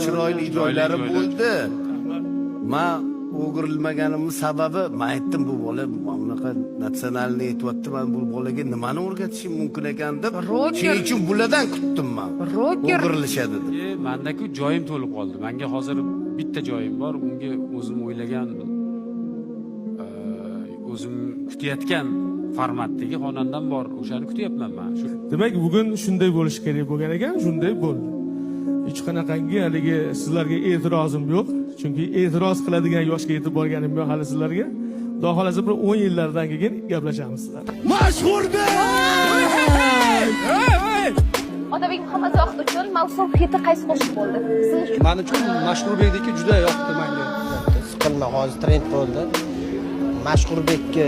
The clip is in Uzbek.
Chiroyli joylari bo'ldi. Men o'girilmaganimning sababi, men aytdim bu bola bunaqa natsionalni aytibdi, men bu bolaga nimani o'rgatishim mumkin ekan deb, shuning uchun bulardan kutdim men. O'girilishadi deb. Mendagi joyim to'lib qoldi. Menga hozir bitta joyim bor, unga o'zim o'ylagan, o'zim kutayotgan formatdagi xonandam bor. O'shani kutyapman men. Demak, bugun shunday bo'lish kerak bo'lgan ekan, shunday bo'ldi. Hech qanaqangi haligi sizlarga e'tirozim yo'q. Chunki e'tiroz qiladigan yoshga yetib borganim yo'q hali sizlarga. Xudo xolasa bir 10 yillardan keyin gaplashamiz sizlar. Mashhurga! Otabek Muhammadzohid uchun mavsum hiti qaysi qo'shiq bo'ldi? Siz uchun? Men uchun Mashhurbekniki juda yoqdi menga. Siqilma, hozir trend bo'ldi. Mashhurbekka